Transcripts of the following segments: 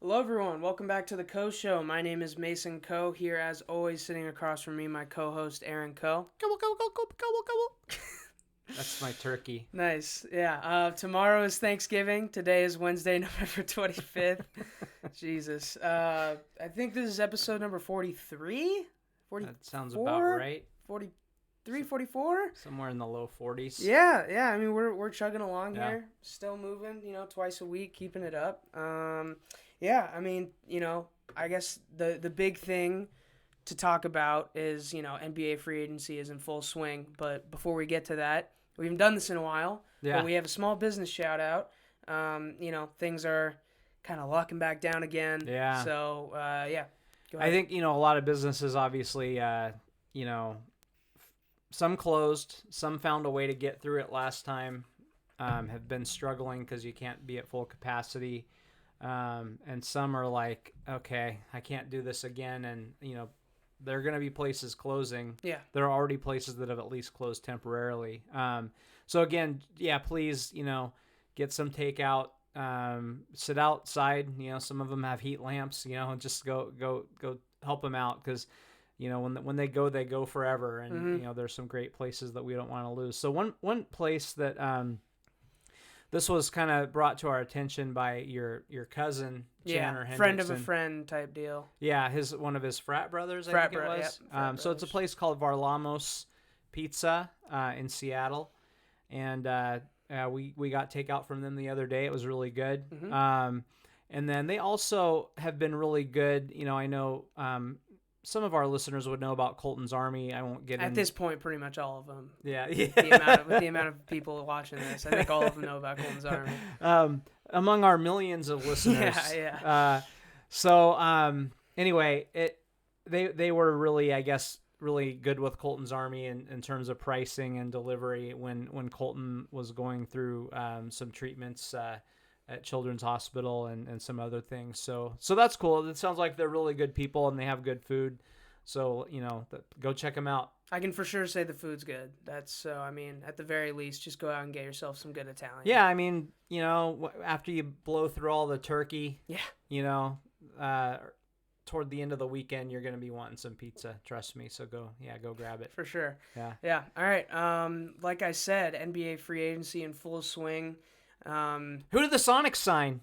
Hello, everyone. Welcome back to the Coe Show. My name is Mason Coe. Here, as always, sitting across from me, my co-host Aaron Coe. That's my turkey. Nice. Yeah. Tomorrow is Thanksgiving. Today is Wednesday, November 25th. Jesus. I think this is episode number 43? 44? That sounds about right. 43, 44? Somewhere in the low 40s. Yeah. I mean, we're chugging along here. Still moving, twice a week, keeping it up. Yeah, I mean, I guess the big thing to talk about is, NBA free agency is in full swing. But before we get to that, we haven't done this in a while. Yeah. But we have a small business shout out. Things are kind of locking back down again. Yeah. So, yeah. Go I ahead. think, a lot of businesses obviously, some closed, some found a way to get through it last time, have been struggling because you can't be at full capacity. And some are like, okay, I can't do this again. And, there are going to be places closing. Yeah. There are already places that have at least closed temporarily. So again, please, get some takeout, sit outside, some of them have heat lamps, and just go help them out. Cause when they go forever. And, there's some great places that we don't want to lose. So one place that, this was kind of brought to our attention by your cousin, Chandler Hendrickson. Friend of a friend type deal. Yeah, one of his frat brothers, I think it was. Yeah, so it's a place called Varlamos Pizza in Seattle, and we got takeout from them the other day. It was really good. Mm-hmm. And then they also have been really good. I know some of our listeners would know about Colton's Army. I won't get At this point, pretty much all of them. Yeah. With the amount of people watching this, I think all of them know about Colton's Army. Among our millions of listeners. Yeah. Anyway, they were really, I guess, really good with Colton's Army in terms of pricing and delivery when Colton was going through some treatments at Children's Hospital and some other things. So that's cool. It sounds like they're really good people and they have good food. So, go check them out. I can for sure say the food's good. At the very least, just go out and get yourself some good Italian. Yeah, I mean, after you blow through all the turkey, toward the end of the weekend, you're going to be wanting some pizza. Trust me. So go grab it. For sure. Yeah. All right. Like I said, NBA free agency in full swing. Who did the Sonics sign?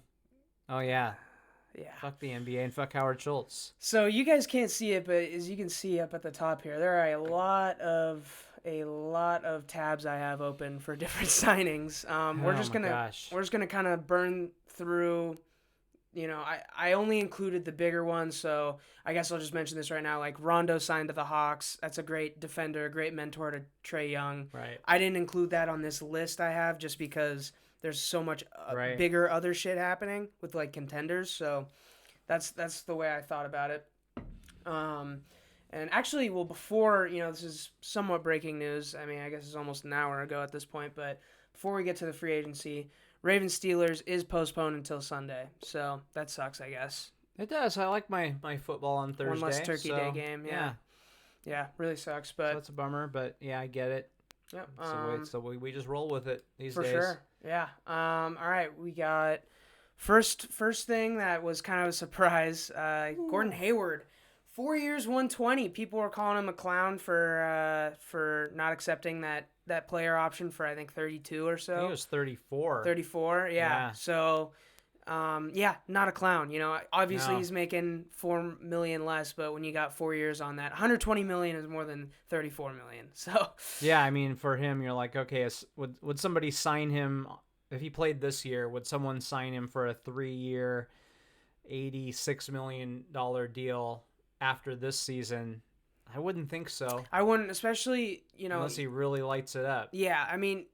Oh, yeah. Yeah. Fuck the NBA and fuck Howard Schultz. So you guys can't see it, but as you can see up at the top here, there are a lot of tabs I have open for different signings. We're just gonna kind of burn through. I only included the bigger ones, so I guess I'll just mention this right now. Like Rondo signed to the Hawks. That's a great defender, a great mentor to Trae Young. Right. I didn't include that on this list I have just because there's so much bigger other shit happening with like contenders. So that's the way I thought about it. And actually, before, this is somewhat breaking news. I mean, I guess it's almost an hour ago at this point, but before we get to the free agency, Ravens Steelers is postponed until Sunday. So that sucks, I guess. It does. I like my football on Thursday. One less Turkey Day game. Yeah, really sucks. But so that's a bummer, but yeah, I get it. Yeah. So we just roll with it these days. For sure. Yeah. All right. We got first thing that was kind of a surprise. Gordon Hayward, 4 years, 120. People were calling him a clown for not accepting that player option for I think 32 or so. I think it was 34. 34. Yeah. So. Not a clown. Obviously he's making $4 million less, but when you got 4 years on that, $120 million is more than $34 million. So yeah, I mean, for him, you're like, okay, would somebody sign him if he played this year? Would someone sign him for a 3-year, $86 million deal after this season? I wouldn't think so. I wouldn't, especially unless he really lights it up. Yeah, I mean,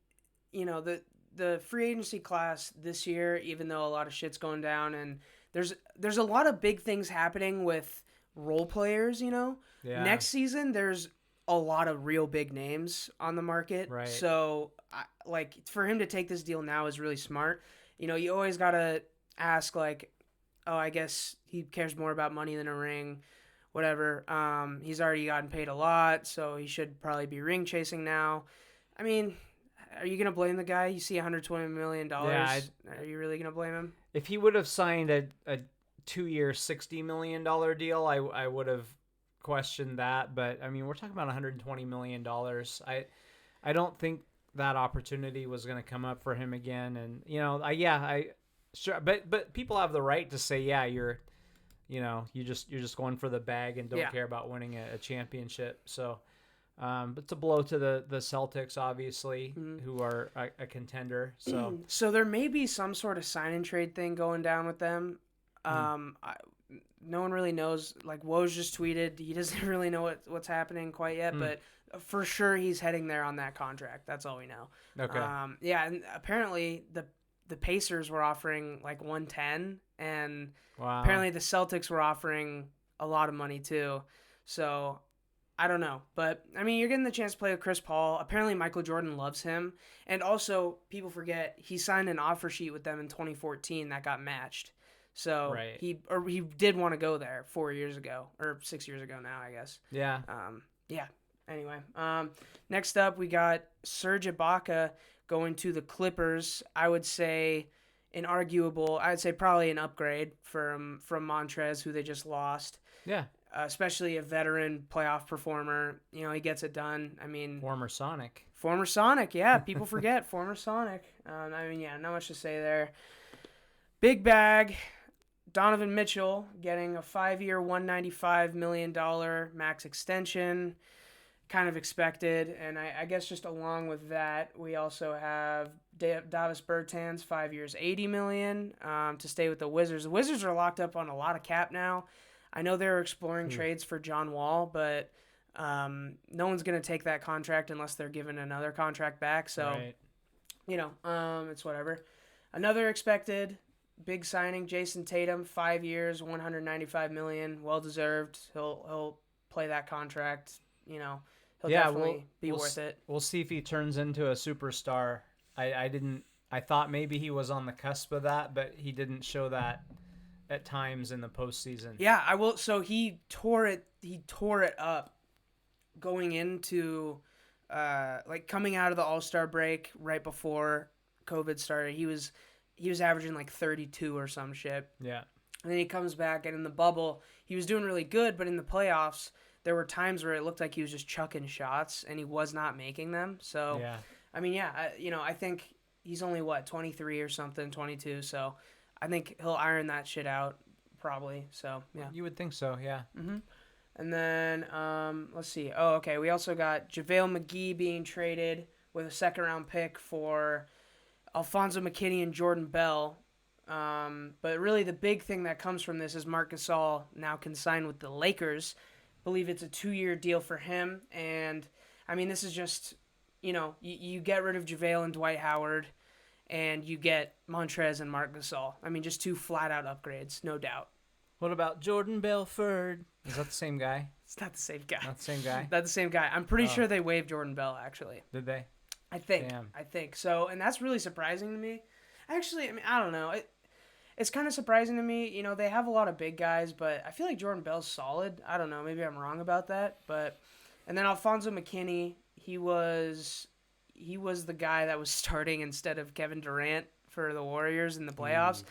the free agency class this year, even though a lot of shit's going down and there's a lot of big things happening with role players, Yeah. Next season, there's a lot of real big names on the market. Right. So, for him to take this deal now is really smart. You always got to ask, I guess he cares more about money than a ring, whatever. He's already gotten paid a lot, so he should probably be ring chasing now. I mean, are you going to blame the guy? You see $120 million. Yeah, are you really going to blame him? If he would have signed a 2-year $60 million deal, I would have questioned that. But I mean, we're talking about $120 million. I don't think that opportunity was going to come up for him again. And sure, but people have the right to say, yeah, you're just going for the bag and don't care about winning a championship. So, but it's a blow to the Celtics, obviously, who are a contender. So there may be some sort of sign and trade thing going down with them. No one really knows. Like Woj just tweeted, he doesn't really know what's happening quite yet, but for sure he's heading there on that contract. That's all we know. Okay. And apparently the Pacers were offering like 110, and apparently the Celtics were offering a lot of money too. So I don't know, but I mean, you're getting the chance to play with Chris Paul. Apparently Michael Jordan loves him, and also people forget he signed an offer sheet with them in 2014 that got matched. So he did want to go there 4 years ago, or 6 years ago now, I guess. Yeah. Anyway, next up we got Serge Ibaka going to the Clippers. I would say I'd say probably an upgrade from Montrez, who they just lost. Yeah. Especially a veteran playoff performer. He gets it done. I mean, former Sonic. Yeah, people forget former Sonic. Not much to say there. Big bag. Donovan Mitchell getting a 5-year, $195 million max extension. Kind of expected. And I guess just along with that, we also have Davis Bertans, 5 years, $80 million to stay with the Wizards. The Wizards are locked up on a lot of cap now. I know they're exploring trades for John Wall, but no one's going to take that contract unless they're given another contract back. So, it's whatever. Another expected big signing, Jason Tatum, 5 years, $195 million, well deserved. He'll play that contract. He'll definitely be worth it. We'll see if he turns into a superstar. I thought maybe he was on the cusp of that, but he didn't show that at times in the postseason. Yeah, I will. So he tore it up going into coming out of the All-Star break right before COVID started. He was averaging like 32 or some shit. Yeah. And then he comes back, and in the bubble, he was doing really good, but in the playoffs, there were times where it looked like he was just chucking shots, and he was not making them. So, yeah. I mean, I think he's only, 23 or something, 22, so I think he'll iron that shit out probably. So, yeah. You would think so, yeah. Mm-hmm. And then, let's see. Oh, okay, we also got JaVale McGee being traded with a second-round pick for Alfonso McKinney and Jordan Bell. But really the big thing that comes from this is Marc Gasol now can sign with the Lakers. I believe it's a 2-year deal for him. And, I mean, this is just, you get rid of JaVale and Dwight Howard, and you get Montrez and Marc Gasol. I mean, just two flat-out upgrades, no doubt. What about Jordan Belford? Is that the same guy? It's not the same guy. Not the same guy? Not the same guy. I'm pretty sure they waived Jordan Bell, actually. Did they? I think. Damn. I think so, and that's really surprising to me. Actually, I mean, I don't know. It's kind of surprising to me. They have a lot of big guys, but I feel like Jordan Bell's solid. I don't know. Maybe I'm wrong about that, and then Alfonso McKinney, he was the guy that was starting instead of Kevin Durant for the Warriors in the playoffs,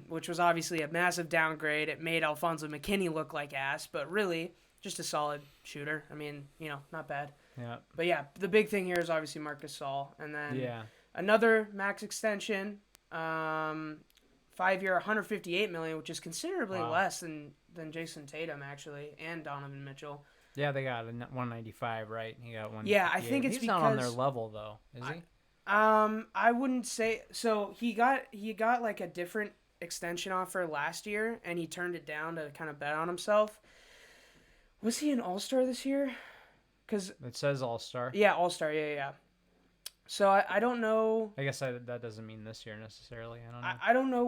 which was obviously a massive downgrade. It made Alfonso McKinney look like ass, but really just a solid shooter. I mean, not bad. Yeah. But yeah, the big thing here is obviously Marc Gasol, and then another max extension, 5-year, $158 million, which is considerably less than Jason Tatum actually, and Donovan Mitchell. Yeah, they got a 195, right? He got one. Yeah, I think it's he's not on their level though, is he? I wouldn't say so. He got like a different extension offer last year, and he turned it down to kind of bet on himself. Was he an All-Star this year? Because it says All-Star. Yeah, All-Star. Yeah. So I don't know. I guess that doesn't mean this year necessarily. I don't know. I don't know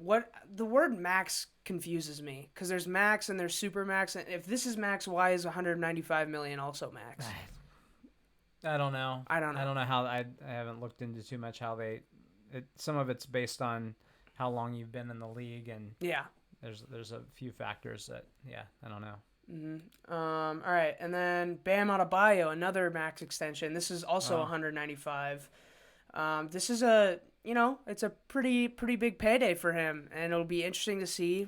what the word max confuses me, because there's max and there's super max. And if this is max, why is $195 million also max? I don't know. I don't know how. I haven't looked into too much how some of it's based on how long you've been in the league, and there's a few factors that I don't know. Mm-hmm. All right, and then Bam Adebayo, another max extension. This is also 195. This is it's a pretty big payday for him, and it'll be interesting to see.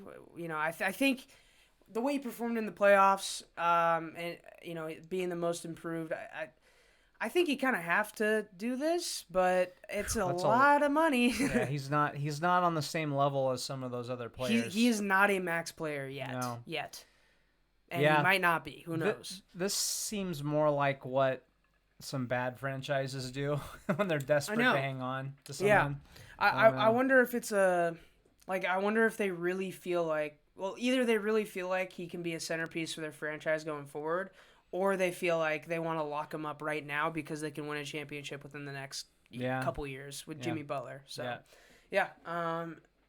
I think the way he performed in the playoffs, and being the most improved, I think you kind of have to do this, but it's a lot of money. Yeah, he's not on the same level as some of those other players. He is not a max player yet. No. And he might not be. Who knows? This seems more like what some bad franchises do when they're desperate to hang on to someone. Yeah. I wonder if it's I wonder if they really feel like, well, either they really feel like he can be a centerpiece for their franchise going forward, or they feel like they want to lock him up right now because they can win a championship within the next couple years with Jimmy Butler. So,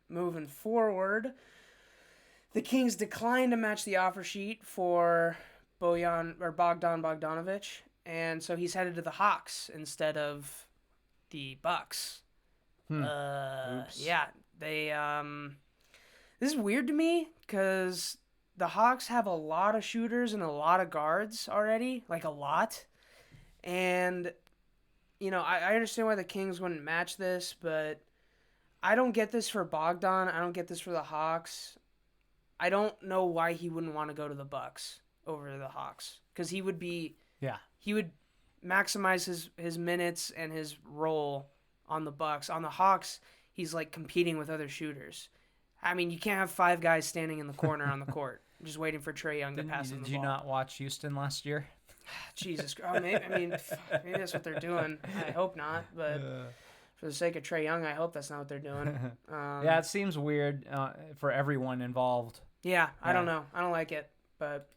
moving forward, the Kings declined to match the offer sheet for Bogdan Bogdanovic, and so he's headed to the Hawks instead of the Bucks. Yeah, they this is weird to me because the Hawks have a lot of shooters and a lot of guards already, like a lot. And, I understand why the Kings wouldn't match this, but I don't get this for Bogdan. I don't get this for the Hawks. I don't know why he wouldn't want to go to the Bucks over the Hawks, because he would maximize his minutes and his role on the Bucks. On the Hawks, he's like competing with other shooters. I mean, you can't have 5 guys standing in the corner on the court just waiting for Trae Young to pass them the ball. Did you not watch Houston last year? Jesus Christ. Maybe that's what they're doing. I hope not, but for the sake of Trae Young, I hope that's not what they're doing. Yeah, it seems weird for everyone involved. Yeah, I don't know. I don't like it, but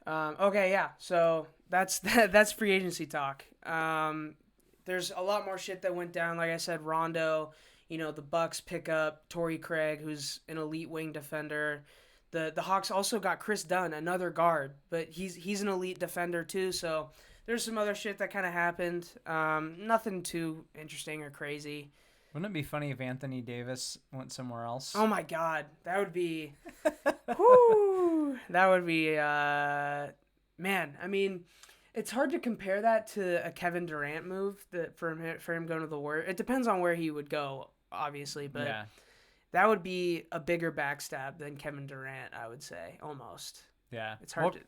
okay, yeah. So that's free agency talk. There's a lot more shit that went down. Like I said, Rondo. The Bucks pick up Torrey Craig, who's an elite wing defender. The Hawks also got Chris Dunn, another guard, but he's an elite defender too. So there's some other shit that kind of happened. Nothing too interesting or crazy. Wouldn't it be funny if Anthony Davis went somewhere else? Oh my God, that would be, whoo, that would be, man. I mean, it's hard to compare that to a Kevin Durant move for him going to the Warriors. It depends on where he would go, obviously, but that would be a bigger backstab than Kevin Durant, I would say, almost. Yeah. It's hard to...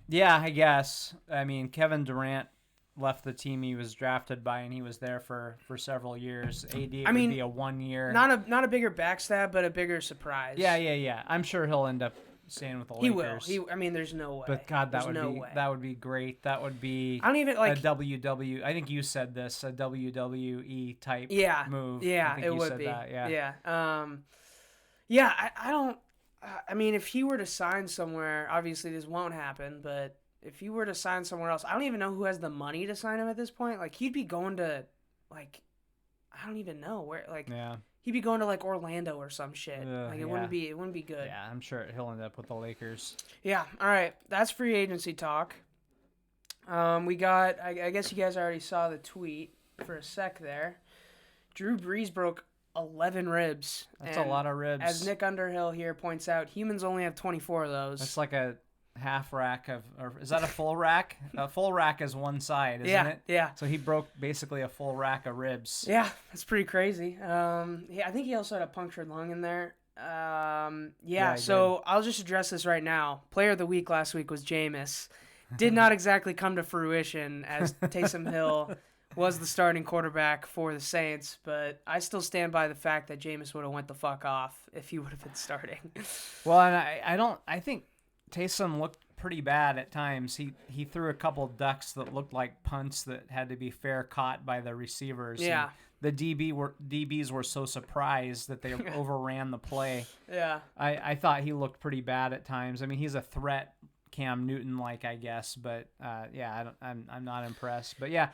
Yeah, I guess. I mean, Kevin Durant left the team he was drafted by, and he was there for several years. AD would be a 1 year. Not a bigger backstab, but a bigger surprise. Yeah. I'm sure he'll end up staying with the Lakers. He will. There's no way. But God, that would be great. That would be I don't even like a WW. I think you said this, a WWE type move. Yeah, it would be. That, I don't. I mean, if he were to sign somewhere, obviously this won't happen. But if he were to sign somewhere else, I don't even know who has the money to sign him at this point. Like he'd be going to, I don't even know where. He'd be going to Orlando or some shit. It wouldn't be good. Yeah, I'm sure he'll end up with the Lakers. Yeah. All right. That's free agency talk. We got. I guess you guys already saw the tweet for a sec there. Drew Brees broke 11 ribs. That's a lot of ribs. As Nick Underhill here points out, humans only have 24 of those. That's like a half rack or is that a full rack? A full rack is one side, isn't it? Yeah. So he broke basically a full rack of ribs. Yeah, that's pretty crazy. I think he also had a punctured lung in there. So I'll just address this right now. Player of the week last week was Jameis. Did not exactly come to fruition as Taysom Hill was the starting quarterback for the Saints, but I still stand by the fact that Jameis would have went the fuck off if he would have been starting. Well, and I think Taysom looked pretty bad at times. He threw a couple ducks that looked like punts that had to be fair caught by the receivers. Yeah. And the DBs were so surprised that they overran the play. Yeah. I thought he looked pretty bad at times. I mean, he's a threat, Cam Newton-like, I guess, but I'm not impressed. But yeah,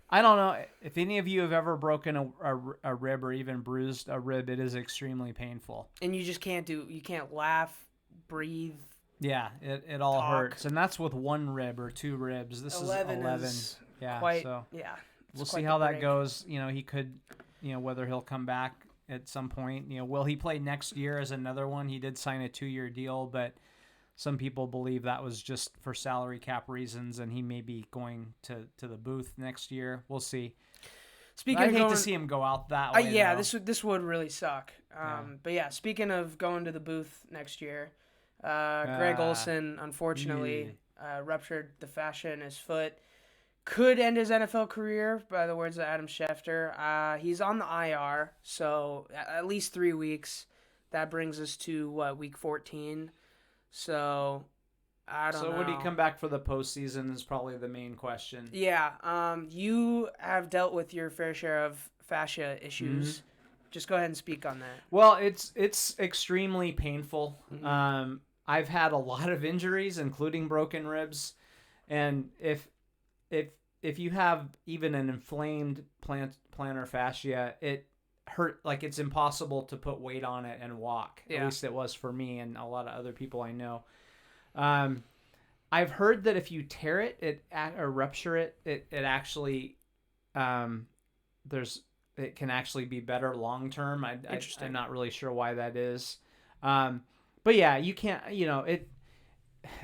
I don't know if any of you have ever broken a rib or even bruised a rib. It is extremely painful. And you just you can't laugh, breathe. Yeah, it all hurts, and that's with 1 rib or 2 ribs. This 11 is 11. Yeah, we'll see how that goes. He could, whether he'll come back at some point. Will he play next year as another one? He did sign a 2-year deal, but some people believe that was just for salary cap reasons, and he may be going to the booth next year. We'll see. speaking I'd of hate going, to see him go out that way. yeah, though. this would really suck. But yeah, speaking of going to the booth next year, Greg Olsen unfortunately ruptured the fascia in his foot. Could end his NFL career, by the words of Adam Schefter. He's on the IR, so at least 3 weeks. That brings us to week 14. So I don't know. So would he come back for the postseason is probably the main question. Yeah. You have dealt with your fair share of fascia issues. Mm-hmm. Just go ahead and speak on that. Well, it's extremely painful. Mm-hmm. I've had a lot of injuries, including broken ribs, and if you have even an inflamed plantar fascia, it hurt. Like, it's impossible to put weight on it and walk. Yeah. At least it was for me and a lot of other people I know. I've heard that if you tear it or rupture it actually, it can actually be better long term. I'm not really sure why that is. But yeah, you can't.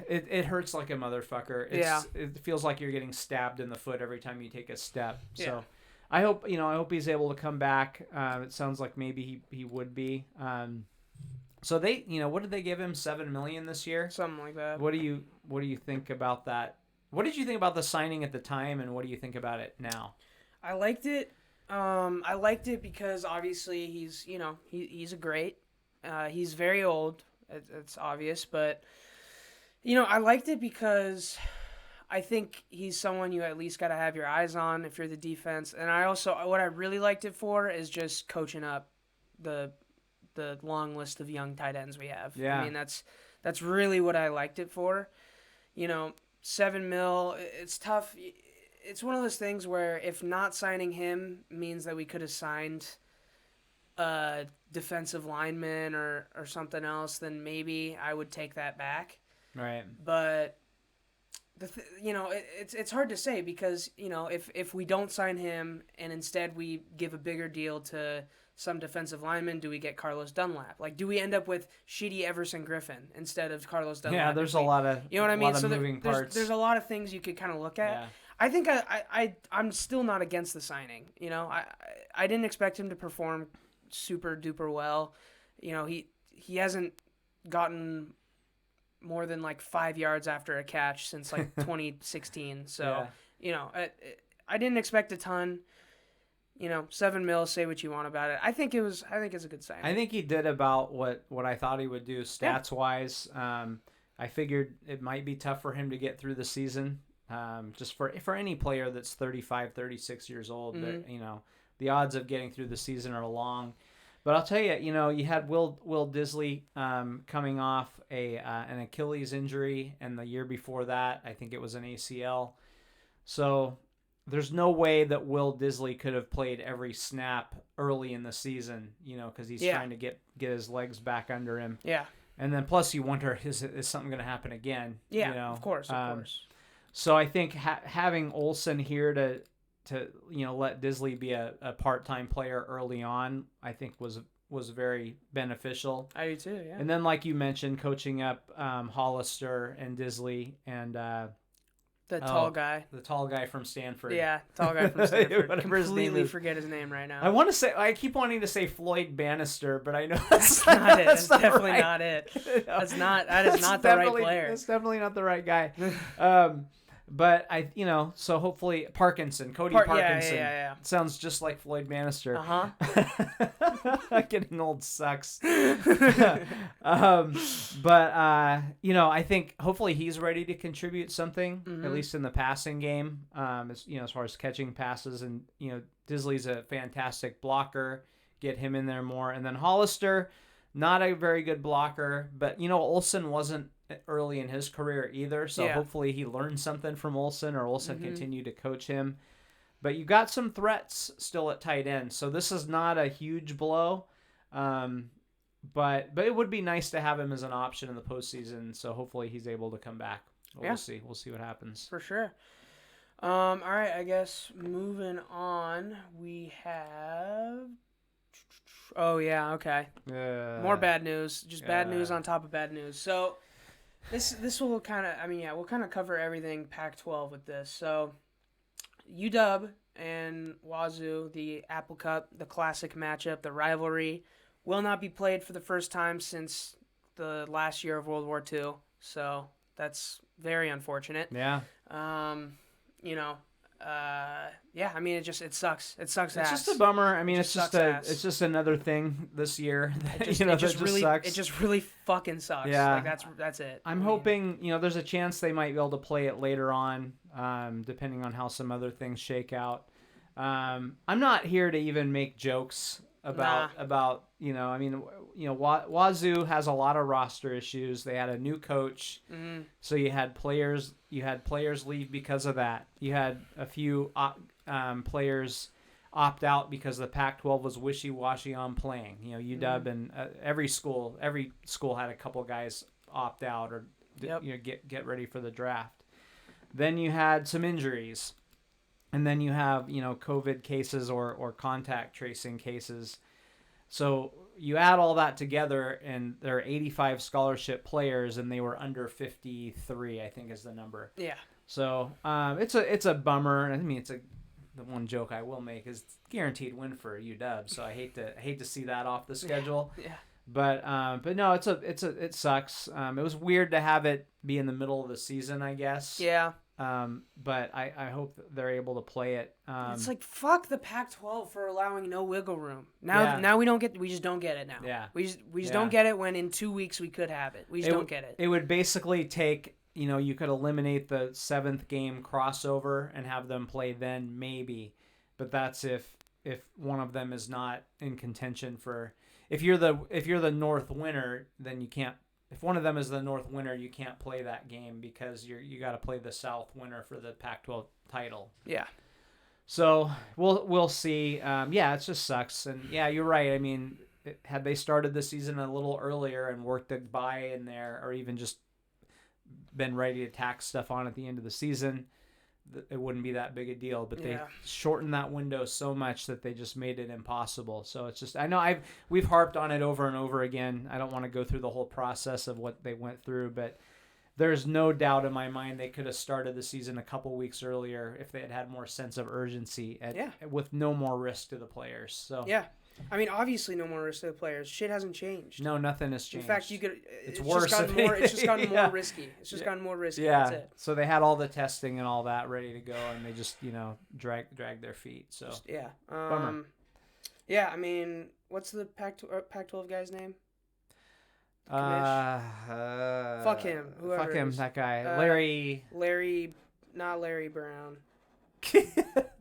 It hurts like a motherfucker. It feels like you're getting stabbed in the foot every time you take a step. Yeah. So I hope he's able to come back. It sounds like maybe he would be. So they, what did they give him? $7 million this year? Something like that. What do you think about that? What did you think about the signing at the time, and what do you think about it now? I liked it. I liked it because obviously he's a great. He's very old. It's obvious, but I liked it because I think he's someone you at least got to have your eyes on if you're the defense. And what I really liked it for is just coaching up the long list of young tight ends we have. Yeah. I mean, that's really what I liked it for. $7 million, it's tough. It's one of those things where if not signing him means that we could have signed a defensive lineman or something else, then maybe I would take that back. Right. But it's hard to say because if we don't sign him and instead we give a bigger deal to some defensive lineman, do we get Carlos Dunlap? Like, do we end up with shitty Everson Griffin instead of Carlos Dunlap? Yeah, there's a lot of what I mean. So moving parts. There's a lot of things you could kind of look at. Yeah. I think I'm still not against the signing. I didn't expect him to perform super duper well. He hasn't gotten more than like 5 yards after a catch since like 2016. So I didn't expect a ton. $7 million, say what you want about it. I think it's a good sign. I think he did about what I thought he would do stats wise. I figured it might be tough for him to get through the season. Just for any player that's 35, 36 years old, mm-hmm. The odds of getting through the season are long. But I'll tell you, you had Will Dissly coming off an Achilles injury, and the year before that, I think it was an ACL. So there's no way that Will Dissly could have played every snap early in the season, because he's trying to get his legs back under him. Yeah. And then plus you wonder, is something going to happen again? Yeah, of course. So I think having Olsen here to let Dissly be a part-time player early on, I think was very beneficial. I do too, yeah. And then, like you mentioned, coaching up Hollister and Dissly and the tall guy from Stanford. Yeah, tall guy from Stanford. Completely forget his name right now. I keep wanting to say Floyd Bannister, but I know that's not it. That's definitely not it. That is not the right player. That's definitely not the right guy. But so hopefully Parkinson, Parkinson. Yeah. Sounds just like Floyd Bannister. Getting old sucks. But I think hopefully he's ready to contribute something, mm-hmm. at least in the passing game. As far as catching passes, and Dissly's a fantastic blocker. Get him in there more, and then Hollister, not a very good blocker, but Olsen wasn't early in his career either, so hopefully he learned something from Olsen, or Olsen mm-hmm. continued to coach him. But you got some threats still at tight end, so this is not a huge blow, but it would be nice to have him as an option in the postseason. So hopefully he's able to come back. We'll see what happens for sure. All right, I guess moving on, we have. Oh yeah, okay. More bad news, just bad news on top of bad news. So. This will kind of, we'll kind of cover everything Pac-12 with this. So, UW and Wazoo, the Apple Cup, the classic matchup, the rivalry, will not be played for the first time since the last year of World War II. So that's very unfortunate. Yeah. Yeah, I mean, it sucks. It sucks It's ass. just a bummer. I mean, it's just another thing this year. It just really fucking sucks. Yeah. Like, that's it. I'm hoping, there's a chance they might be able to play it later on, depending on how some other things shake out. I'm not here to even make jokes about Wazoo has a lot of roster issues. They had a new coach, so you had players leave because of that. You had a few players opt out because the Pac-12 was wishy-washy on playing. UW and every school had a couple guys opt out or get ready for the draft. Then you had some injuries. And then you have, COVID cases or contact tracing cases. So you add all that together, and there are 85 scholarship players, and they were under 53, I think is the number. Yeah. So it's a bummer. I mean, the one joke I will make is guaranteed win for UW. So I hate to see that off the schedule. Yeah. But no, it sucks. It was weird to have it be in the middle of the season, I guess. Yeah. But I hope that they're able to play it. It's like, fuck the Pac-12 for allowing no wiggle room. Now we just don't get it now. Yeah. We just don't get it when in 2 weeks we could have it. We just don't get it. It would basically take, you could eliminate the 7th game crossover and have them play then maybe. But that's if one of them is not in contention for, if you're the North winner, then you can't. If one of them is the North winner, you can't play that game because you got to play the South winner for the Pac-12 title. Yeah. So we'll see. It just sucks. And yeah, you're right. I mean, had they started the season a little earlier and worked a bye in there, or even just been ready to tack stuff on at the end of the season, it wouldn't be that big a deal. But they shortened that window so much that they just made it impossible. So it's just, I know we've harped on it over and over again. I don't want to go through the whole process of what they went through, but there's no doubt in my mind they could have started the season a couple weeks earlier if they had more sense of urgency with no more risk to the players. So yeah. I mean, obviously, no more risk to the players. Shit hasn't changed. No, nothing has changed. In fact, it's worse. It's just gotten more risky. It's just gotten more risky. Yeah. That's it. So they had all the testing and all that ready to go, and they just drag their feet. So bummer. Yeah. I mean, what's the Pac-12 guy's name? Fuck him. Whoever. Fuck him. That guy. Not Larry Brown.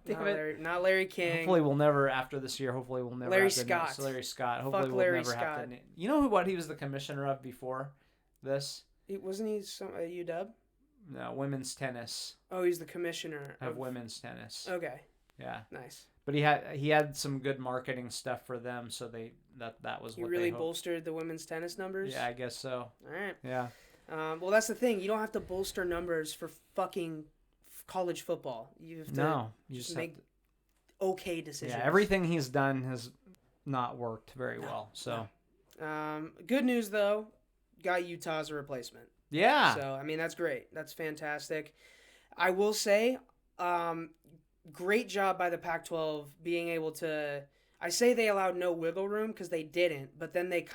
Damn not Larry King. Hopefully we'll never, after this year, Larry Scott. Larry Scott. Hopefully Fuck we'll Larry never Scott. have to. You know what he was the commissioner of before this? Wasn't he UW? No, women's tennis. Oh, he's the commissioner of women's tennis. Okay. Yeah. Nice. But he had some good marketing stuff for them, so that was what really bolstered the women's tennis numbers. Yeah, I guess so. All right. Yeah. Well, that's the thing. You don't have to bolster numbers for fucking college football. You have to just make okay decisions. Yeah, everything he's done has not worked very well. So, good news though, got Utah as a replacement. Yeah. So I mean that's great. That's fantastic. I will say, great job by the Pac-12 being able to. I say they allowed no wiggle room because they didn't, but then they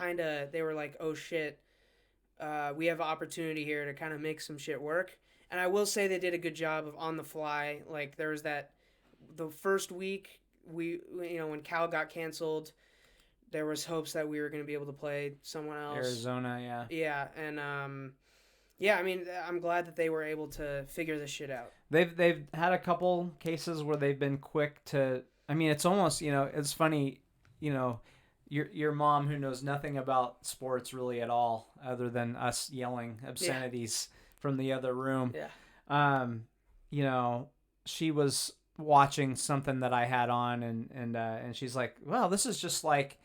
were like, oh shit, we have an opportunity here to kind of make some shit work. And I will say they did a good job of on the fly. Like there was the first week when Cal got canceled, there was hopes that we were going to be able to play someone else. Arizona, yeah. Yeah, and I mean I'm glad that they were able to figure this shit out. They've had a couple cases where they've been quick to. I mean, it's almost it's funny, your mom who knows nothing about sports really at all, other than us yelling obscenities. Yeah. From the other room. Yeah. She was watching something that I had on and she's like, well, this is just like,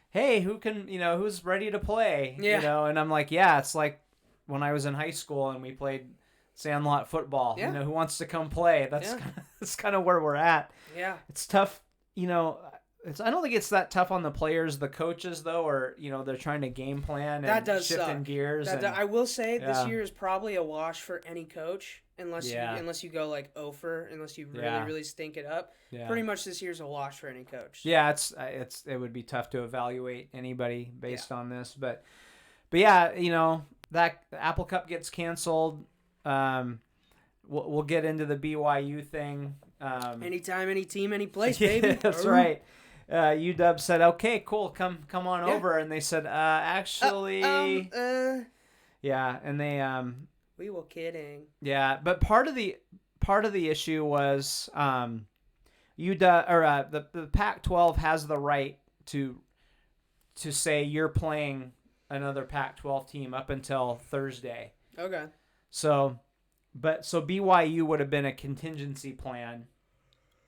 hey, who's ready to play? Yeah. And I'm like, yeah, it's like when I was in high school and we played sandlot football. Yeah. Who wants to come play? That's kind of where we're at. Yeah. It's tough, I don't think it's that tough on the players, the coaches though, or they're trying to game plan and shifting gears. I will say this year is probably a wash for any coach, unless you go like unless you really stink it up. Yeah. Pretty much this year's a wash for any coach. Yeah, it would be tough to evaluate anybody based on this, but yeah, that the Apple Cup gets canceled. We'll get into the BYU thing. Anytime, any team, any place, baby. That's right. UW said, "Okay, cool, come on over," and they said, "Actually, yeah," and they we were kidding. Yeah, but part of the issue was UW or the Pac-12 has the right to say you're playing another Pac-12 team up until Thursday. Okay. So BYU would have been a contingency plan,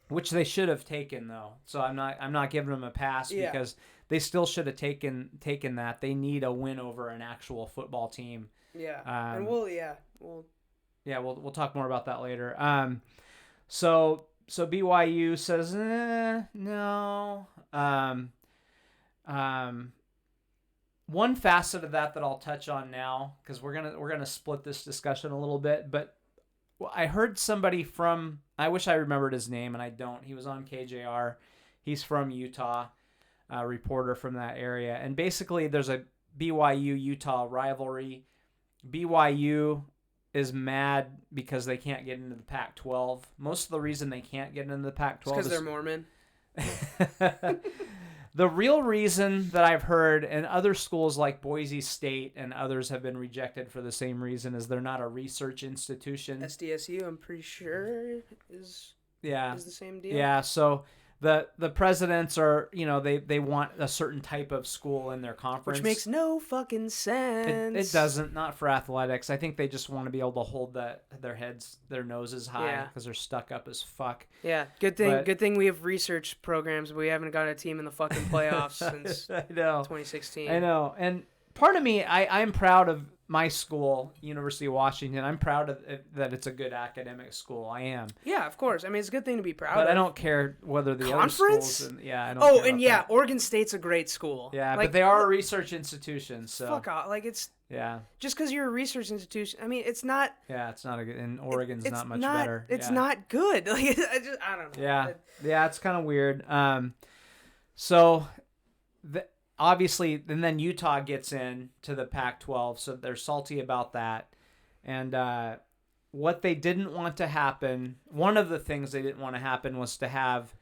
which they should have taken though. So I'm not giving them a pass because they still should have taken that. They need a win over an actual football team. Yeah. And we'll talk more about that later. So BYU says no. One facet of that I'll touch on now, because we're gonna split this discussion a little bit, but I heard somebody from, I wish I remembered his name and I don't. He was on KJR. He's from Utah, a reporter from that area, and basically there's a BYU-Utah rivalry. BYU is mad because they can't get into the Pac-12. Most of the reason they can't get into the Pac-12 is because they're Mormon. The real reason that I've heard, and other schools like Boise State and others have been rejected for the same reason, is they're not a research institution. SDSU, I'm pretty sure, is the same deal. Yeah, so the presidents are, they want a certain type of school in their conference. Which makes no fucking sense. It doesn't, not for athletics. I think they just want to be able to hold their noses high because they're stuck up as fuck. Yeah, good thing we have research programs, but we haven't got a team in the fucking playoffs since 2016. I know, and part of me, I'm proud of my school, University of Washington. I'm proud of that it's a good academic school. I am. Yeah, of course. I mean, it's a good thing to be proud of. But I don't care whether the conference? other schools... I don't care about that. Oregon State's a great school. Yeah, but they are a research institution, so... Fuck off. Like, it's... Yeah. Just because you're a research institution, I mean, it's not... Yeah, it's not a good... And Oregon's not much better. It's not good. Like, I don't know. Yeah. Yeah, it's kind of weird. So... Obviously, and then Utah gets in to the Pac-12, so they're salty about that. And what they didn't want to happen, one of the things they didn't want to happen was to have,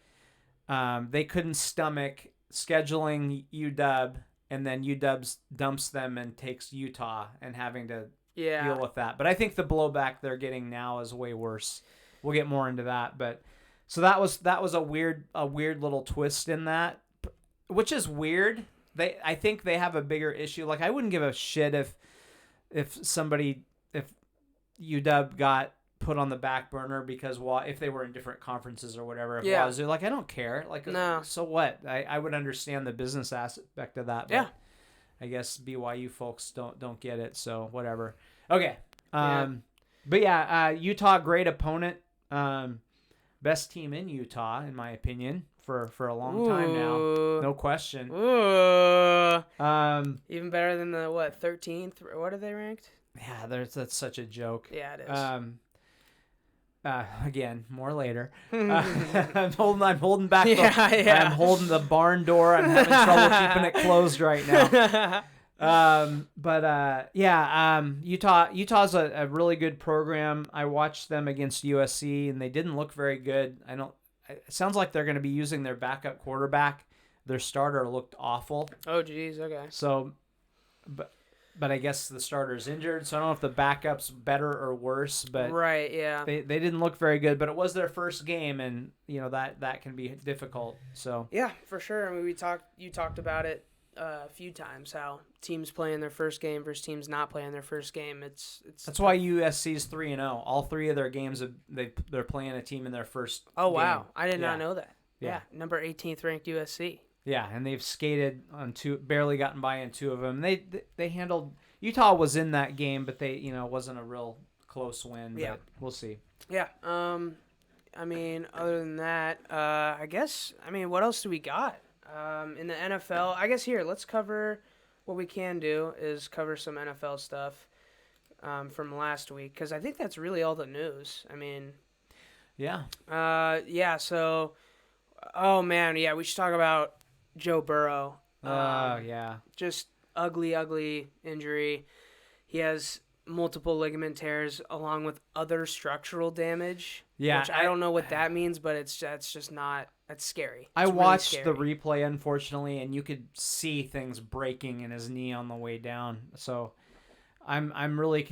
they couldn't stomach scheduling UW, and then UW dumps them and takes Utah and having to deal with that. But I think the blowback they're getting now is way worse. We'll get more into that. But so that was a weird little twist in that, which is weird. I think they have a bigger issue. Like, I wouldn't give a shit if UW got put on the back burner because if they were in different conferences or whatever. They're like, I don't care. Like, no. So what? I would understand the business aspect of that. But I guess BYU folks don't get it. So whatever. Okay. But Utah, great opponent. Best team in Utah, in my opinion. For a long time now, no question. Even better than the 13th? What are they ranked? Yeah, that's such a joke. Yeah, it is. Again, more later. I'm holding back. I'm holding the barn door. I'm having trouble keeping it closed right now. Utah's a really good program. I watched them against USC, and they didn't look very good. It sounds like they're going to be using their backup quarterback. Their starter looked awful. Oh, geez. Okay. So, but I guess the starter's injured, so I don't know if the backup's better or worse. But right, yeah. They didn't look very good, but it was their first game, and that can be difficult. So yeah, for sure. I mean, you talked about it a few times, how teams playing their first game versus teams not playing their first game. That's why USC's 3-0. All three of their games they're playing a team in their first. Oh wow, game. I did not know that. Yeah, number 18th ranked USC. Yeah, and they've skated on barely gotten by in two of them. They handled. Utah was in that game, but it wasn't a real close win. Yeah, but we'll see. Yeah. I mean, other than that, I guess. I mean, what else do we got? In the NFL, I guess let's cover what we can do is cover some NFL stuff. from last week, because I think that's really all the news. I mean, yeah. Yeah. So, oh man, yeah, we should talk about Joe Burrow. Yeah. Just ugly injury. He has multiple ligament tears along with other structural damage. Yeah, which I don't know what that means, but that's just not. That's scary. I It's watched really the scary. replay, unfortunately, and you could see things breaking in his knee on the way down. So I'm really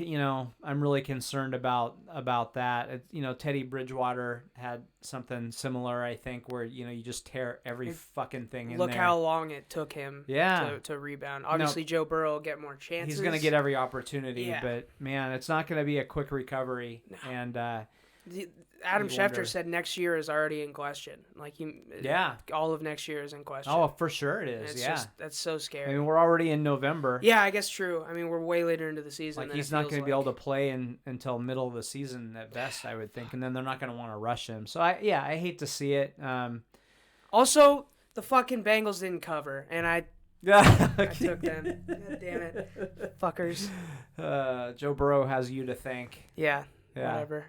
concerned about that. Teddy Bridgewater had something similar, I think, where you just tear every fucking thing in there. Look how long it took him to rebound. Obviously, Joe Burrow will get more chances. He's going to get every opportunity, Yeah. but man, it's not going to be a quick recovery. No. And Adam Schefter said next year is already in question. All of next year is in question. Oh, for sure it is. That's so scary. I mean, we're already in November. Yeah, I guess true. I mean, we're way later into the season. He's not going to be able to play until middle of the season at best, I would think, and then they're not going to want to rush him. So I hate to see it. Also, the fucking Bengals didn't cover, and I took them. God damn it, fuckers. Joe Burrow has you to thank. Yeah. Whatever.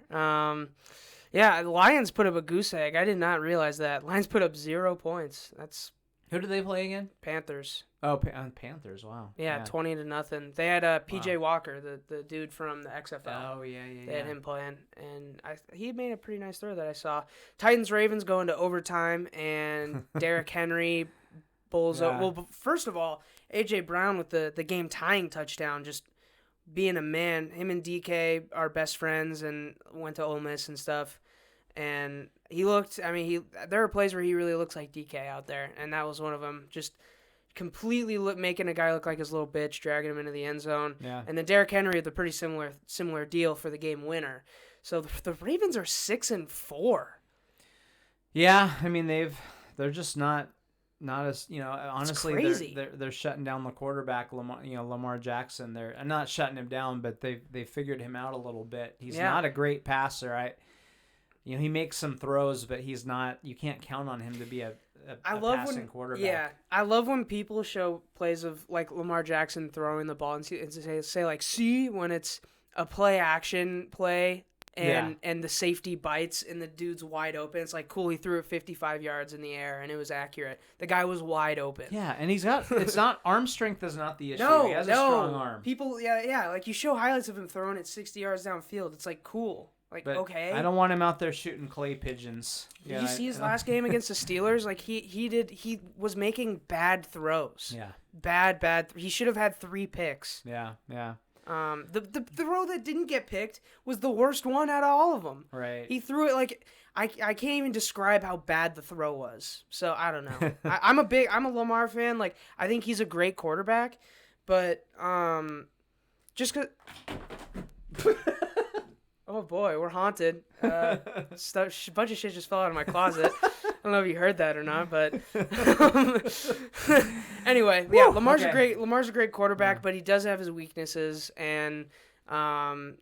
The Lions put up a goose egg. I did not realize that. Lions put up 0 points. That's who did they play again? Panthers. Oh, Panthers. Wow. Yeah, 20-0. They had PJ Walker, the dude from the XFL. Oh yeah. They had him playing, and he made a pretty nice throw that I saw. Titans Ravens go into overtime, and Derrick Henry bowls up. Well, first of all, AJ Brown with the game tying touchdown, just being a man. Him and DK are best friends and went to Ole Miss and stuff. And he looked, there are plays where he really looks like DK out there. And that was one of them. Just completely making a guy look like his little bitch, dragging him into the end zone. Yeah. And then Derrick Henry with a pretty similar deal for the game winner. So the Ravens are 6-4. Yeah. I mean, they're just not as honestly they're shutting down the quarterback Lamar Jackson. They're not shutting him down, but they figured him out a little bit. He's not a great passer. He makes some throws, but he's not. You can't count on him to be a passing quarterback. Yeah, I love when people show plays of like Lamar Jackson throwing the ball and say like, see when it's a play action play. And the safety bites and the dude's wide open. It's like, cool, he threw it 55 yards in the air and it was accurate. The guy was wide open. Yeah, and it's not, arm strength is not the issue. He has a strong arm. People, like you show highlights of him throwing it 60 yards downfield. It's like, cool. Like, but okay. I don't want him out there shooting clay pigeons. Did you see his last game against the Steelers? Like he was making bad throws. Yeah. Bad. He should have had 3 picks. Yeah. The throw that didn't get picked was the worst one out of all of them. Right. He threw it like I can't even describe how bad the throw was. So I don't know. I'm a Lamar fan. Like I think he's a great quarterback, but just 'cause. Oh boy, we're haunted. A bunch of shit just fell out of my closet. I don't know if you heard that or not, but anyway, Lamar's a great quarterback, but he does have his weaknesses, and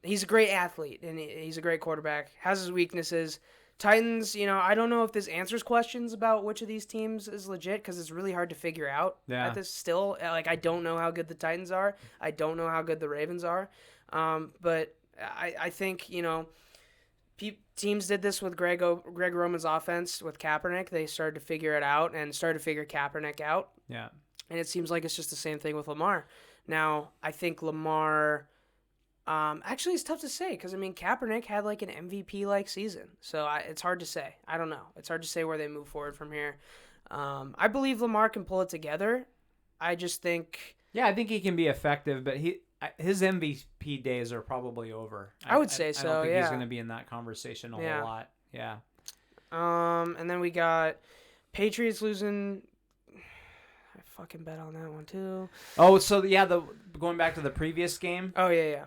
he's a great athlete, and he's a great quarterback. Has his weaknesses. Titans, I don't know if this answers questions about which of these teams is legit because it's really hard to figure out at this still. Like I don't know how good the Titans are. I don't know how good the Ravens are, but I think teams did this with Greg Roman's offense with Kaepernick. They started to figure it out and started to figure Kaepernick out. Yeah. And it seems like it's just the same thing with Lamar. Now, I think Lamar actually it's tough to say because, Kaepernick had like an MVP-like season. So it's hard to say. I don't know. It's hard to say where they move forward from here. I believe Lamar can pull it together. I just think... Yeah, I think he can be effective, but his MVP days are probably over. I would say so, I don't think he's going to be in that conversation a whole lot. Yeah. And then we got Patriots losing. I fucking bet on that one too. Oh, so going back to the previous game. Oh yeah.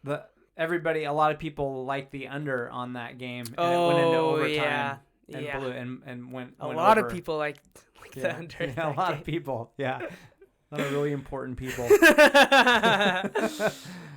A lot of people liked the under on that game, and it went into overtime. Yeah. And went a lot over. of people like the under. Yeah, a lot of people. Yeah. A lot of really important people.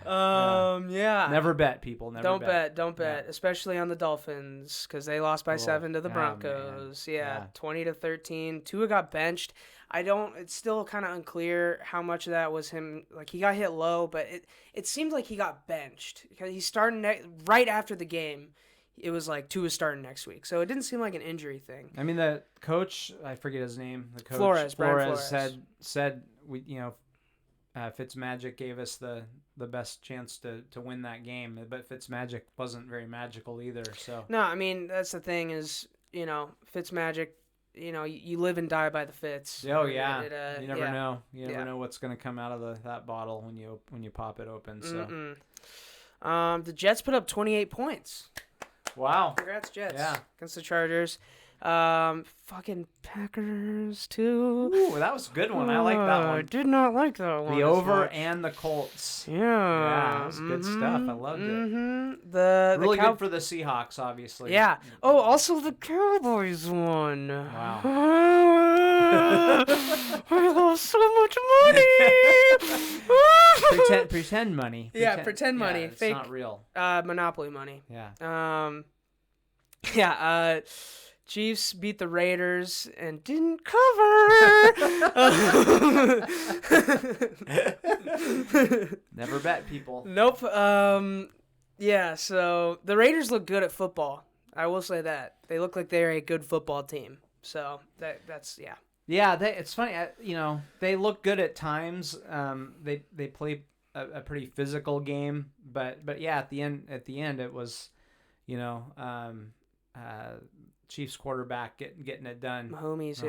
Yeah. Never bet, people. Never bet. Don't bet, especially on the Dolphins because they lost by 7 to the Broncos. Yeah, 20-13. Tua got benched. It's still kind of unclear how much of that was him. Like, he got hit low, but it seemed like he got benched because he's starting right after the game. It was like Tua starting next week, so it didn't seem like an injury thing. I mean, the coach, I forget his name. The coach Flores said we, Fitzmagic gave us the best chance to win that game, but Fitzmagic wasn't very magical either. So no, I mean, that's the thing is, Fitzmagic. You live and die by the Fitz. Oh yeah, you never know. You never know what's going to come out of that bottle when you pop it open. So, the Jets put up 28 points. Wow! Congrats, Jets. Yeah, against the Chargers. Fucking Packers too. Ooh, that was a good one. I like that one. I did not like that one. The over and the Colts. Yeah, that's good stuff. I loved it. Really good for the Seahawks, obviously. Yeah. Oh, also the Cowboys won. Wow. I lost so much money. pretend money. Pretend money. It's fake. Not real. Monopoly money. Yeah. Chiefs beat the Raiders and didn't cover. Never bet, people. Nope. So the Raiders look good at football. I will say that. They look like they're a good football team. So that's. Yeah, it's funny. They look good at times. They play a pretty physical game, but yeah, at the end it was, Chiefs quarterback getting it done. Mahomes,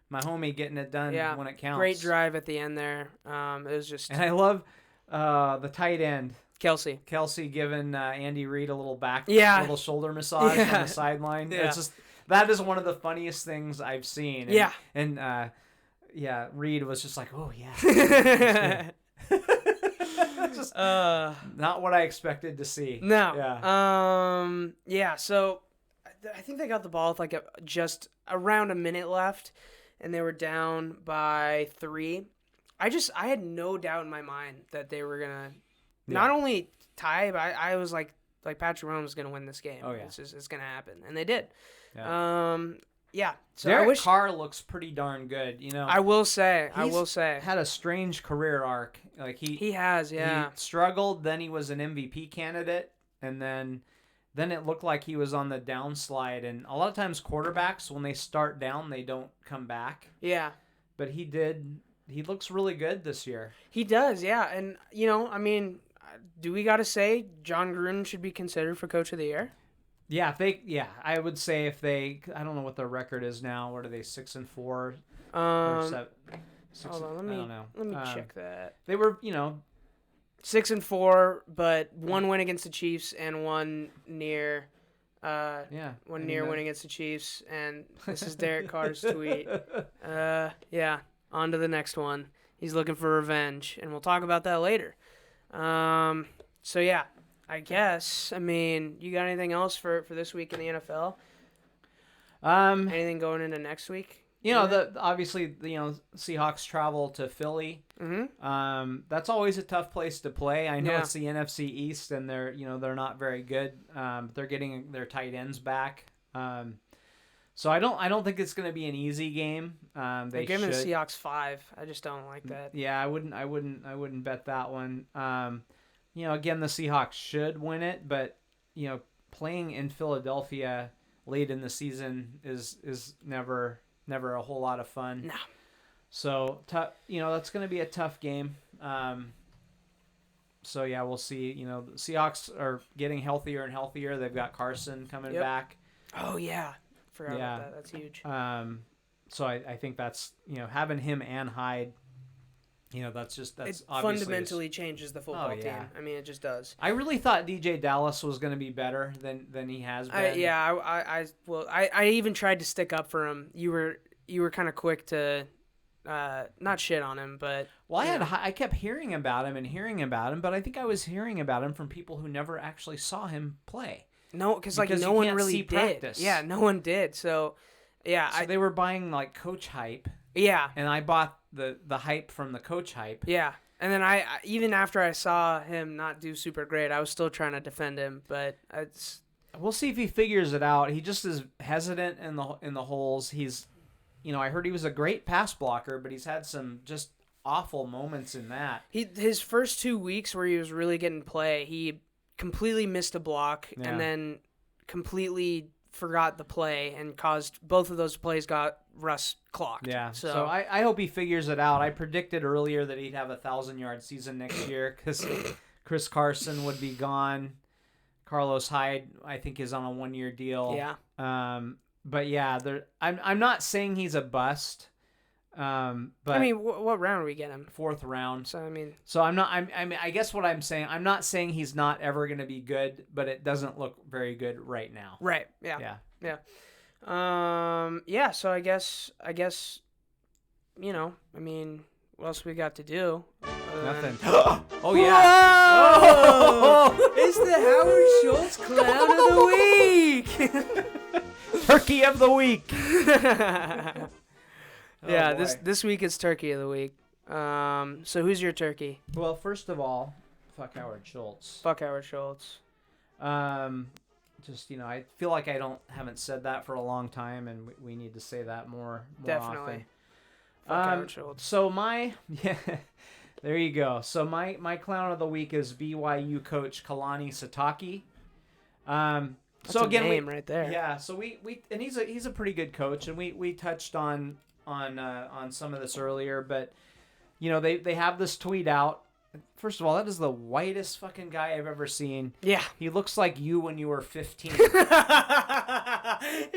my homie getting it done when it counts. Great drive at the end there. It was just. And I love the tight end. Kelsey giving Andy Reid a little little shoulder massage on the sideline. Yeah. It's just that is one of the funniest things I've seen. And, Reid was just like, oh yeah. Just not what I expected to see. No. Yeah. So I think they got the ball with just around a minute left, and they were down by 3. I had no doubt in my mind that they were gonna not only tie, but I was like Patrick Mahomes is gonna win this game. Oh yeah, it's gonna happen, and they did. Yeah. So Derek Carr looks pretty darn good. I will say. Had a strange career arc. Like he has. Yeah. He struggled. Then he was an MVP candidate, and then it looked like he was on the downslide. And a lot of times quarterbacks, when they start down, they don't come back. Yeah. But he did. He looks really good this year. He does. Yeah. And do we got to say John Gruden should be considered for Coach of the Year? Yeah, I would say if they, I don't know what their record is now. What are they, 6-4? Or 7? Hold on, I don't know. Let me check that. They were, 6-4, but one win against the Chiefs and one near. One near win against the Chiefs, and this is Derek Carr's tweet. On to the next one. He's looking for revenge, and we'll talk about that later. I guess. You got anything else for this week in the NFL? Anything going into next week? Obviously, Seahawks travel to Philly. Mm-hmm. That's always a tough place to play. I know it's the NFC East, and they're not very good. They're getting their tight ends back. So I don't think it's going to be an easy game. They're giving the Seahawks 5. I just don't like that. Yeah, I wouldn't bet that one. Again, the Seahawks should win it, but playing in Philadelphia late in the season is never a whole lot of fun. No. So that's going to be a tough game. We'll see. The Seahawks are getting healthier and healthier. They've got Carson coming back. Oh yeah, forgot about that. That's huge. So I think that's having him and Hyde. That's it fundamentally changes the football team. It just does. I really thought DJ Dallas was going to be better than he has been. I even tried to stick up for him. You were kind of quick to not shit on him, but I kept hearing about him, but I think I was hearing about him from people who never actually saw him play. No, because no one really did. Practice. Yeah, no one did. So, So they were buying coach hype. Yeah. And I bought the hype from the coach hype. Yeah. And then I even after I saw him not do super great, I was still trying to defend him, but we'll see if he figures it out. He just is hesitant in the holes. He's, I heard he was a great pass blocker, but he's had some just awful moments in that. His first 2 weeks where he was really getting play, he completely missed a block and then completely forgot the play and caused both of those plays got Russ clocked. Yeah. So I hope he figures it out. I predicted earlier that he'd have a 1,000-yard season next year because Chris Carson would be gone. Carlos Hyde, I think, is on a 1-year deal. Yeah. But yeah, I'm not saying he's a bust. But I mean, what round we get him? 4th round. So I mean, I guess what I'm saying, I'm not saying he's not ever going to be good, but it doesn't look very good right now. Right. Yeah. Yeah. So I guess, I mean, what else we got to do? Nothing. Oh yeah. Whoa! It's the Howard Schultz Clown of the Week. Turkey of the week. Yeah, this week is Turkey of the Week. So who's your turkey? Well, first of all, fuck Howard Schultz. Fuck Howard Schultz. Just I feel like I haven't said that for a long time, and we need to say that more Definitely. often. Fuck Howard Schultz. So there you go. So my clown of the week is BYU coach Kalani Sitake. That's so again, a name right there. Yeah. So we and he's a pretty good coach, and we touched on some of this earlier, but they have this tweet out. First of all, that is the whitest fucking guy I've ever seen. Yeah. He looks like you when you were 15. He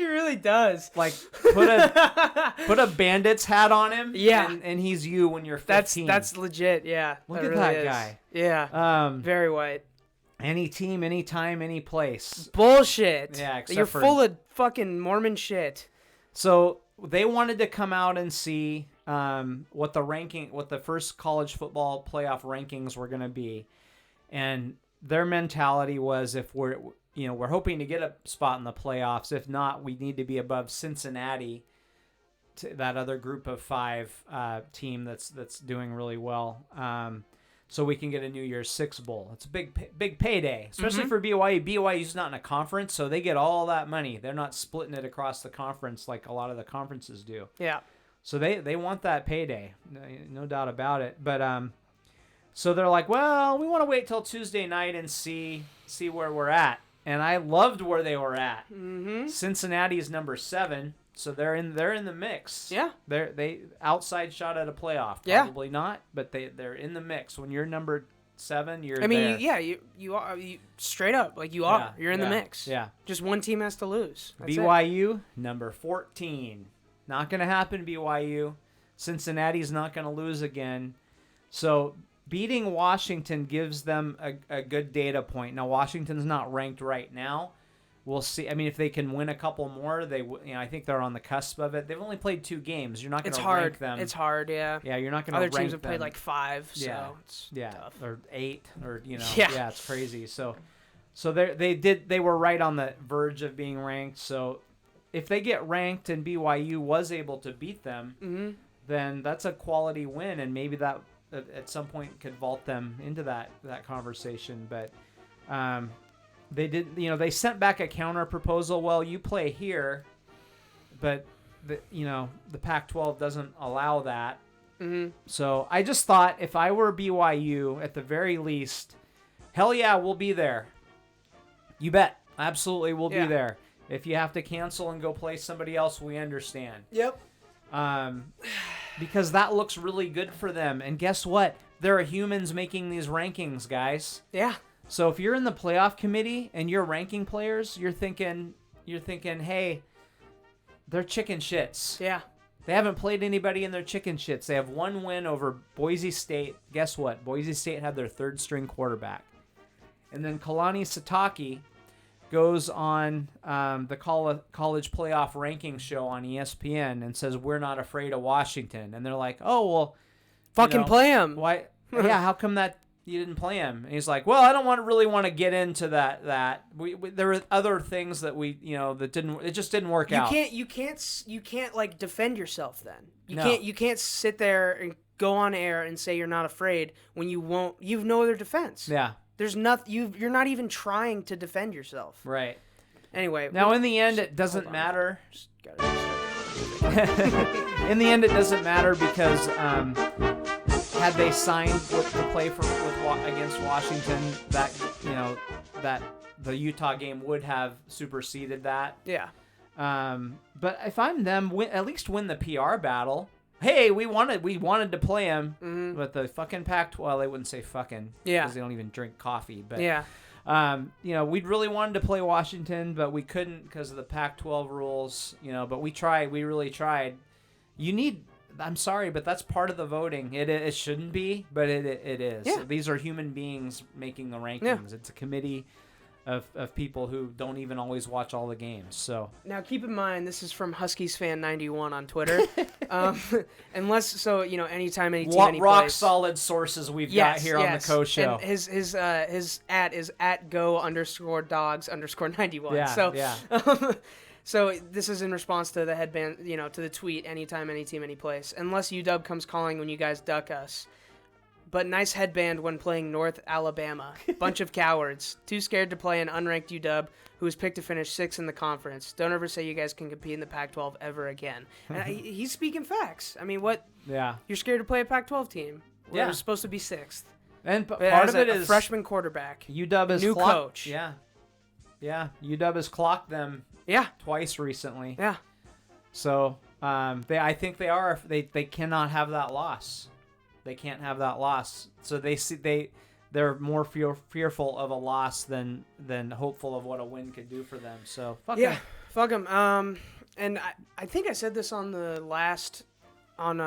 really does. Like put a bandit's hat on him. Yeah. And he's you when you're 15. That's legit. Yeah. Look at that guy. Yeah. Very white. Any team, any time, any place. Bullshit. Yeah. You're full of fucking Mormon shit. So they wanted to come out and see what the first college football playoff rankings were going to be, and their mentality was, if we're hoping to get a spot in the playoffs. If not, we need to be above Cincinnati, to that other group of 5 team that's doing really well. So we can get a New Year's Six bowl. It's a big payday, especially for BYU. BYU's not in a conference, so they get all that money. They're not splitting it across the conference like a lot of the conferences do. Yeah. So they want that payday, no doubt about it. But so they're like, well, we want to wait till Tuesday night and see where we're at. And I loved where they were at. Mm-hmm. Cincinnati's number 7. So they're in the mix. Yeah. They outside shot at a playoff. Probably not, but they're in the mix. When you're number 7, you're there. You are straight up, like you are. You're in the mix. Yeah. Just one team has to lose. That's BYU number 14. Not going to happen, BYU. Cincinnati's not going to lose again. So beating Washington gives them a good data point. Now Washington's not ranked right now. We'll see. I mean, if they can win a couple more, I think they're on the cusp of it. They've only played 2 games. You're not going to rank them. It's hard, yeah. Yeah, you're not going to rank them. Other teams have played like 5, so it's tough. Or 8, or Yeah, it's crazy. So they were right on the verge of being ranked. So if they get ranked and BYU was able to beat them, then that's a quality win, and maybe that at some point could vault them into that conversation. But they did, they sent back a counter proposal. Well, you play here, but the Pac-12 doesn't allow that. Mm-hmm. So I just thought, if I were BYU, at the very least, hell yeah, we'll be there. You bet. Absolutely, we'll be there. If you have to cancel and go play somebody else, we understand. Yep. Because that looks really good for them. And guess what? There are humans making these rankings, guys. Yeah. So if you're in the playoff committee and you're ranking players, you're thinking, hey, they're chicken shits. Yeah. They haven't played anybody in their chicken shits. They have 1 win over Boise State. Guess what? Boise State had their 3rd-string quarterback. And then Kalani Sitake goes on the college playoff ranking show on ESPN and says, we're not afraid of Washington. And they're like, oh, well, fucking play them. Why? Yeah, how come that you didn't play him? And he's like, well, I don't really want to get into that. We there were other things that it just didn't work out. You can't like defend yourself then. You can't sit there and go on air and say you're not afraid when you've no other defense. Yeah. There's nothing, you're not even trying to defend yourself. Right. Anyway. Now in the end it doesn't matter. In the end it doesn't matter because had they signed to play against Washington, that the Utah game would have superseded that. Yeah. But if I'm them, at least win the PR battle. Hey, we wanted to play him, but the fucking Pac-12. Well, they wouldn't say fucking, because they don't even drink coffee. But we'd really wanted to play Washington, but we couldn't because of the Pac-12 rules. But we tried. We really tried. I'm sorry, but that's part of the voting. It shouldn't be, but it is. Yeah. These are human beings making the rankings. Yeah. It's a committee of people who don't even always watch all the games. So now keep in mind, this is from Huskies fan 91 on Twitter. Anytime any team any rock place, solid sources we've got here on the Coe Show. And his at is at go_dogs_91. Yeah. So this is in response to the headband, to the tweet, anytime, any team, any place. Unless UW comes calling when you guys duck us. But nice headband when playing North Alabama. Bunch of cowards. Too scared to play an unranked UW who was picked to finish 6th in the conference. Don't ever say you guys can compete in the Pac-12 ever again. And he's speaking facts. I mean, what? Yeah. You're scared to play a Pac-12 team. We're supposed to be 6th. And part of it is a freshman quarterback. UW is new coach. Yeah. Yeah. UW has clocked them. Yeah. Twice recently. Yeah. So I think they cannot have that loss. They can't have that loss. So they're more fearful of a loss than hopeful of what a win could do for them. So fuck them. And I think I said this on the last on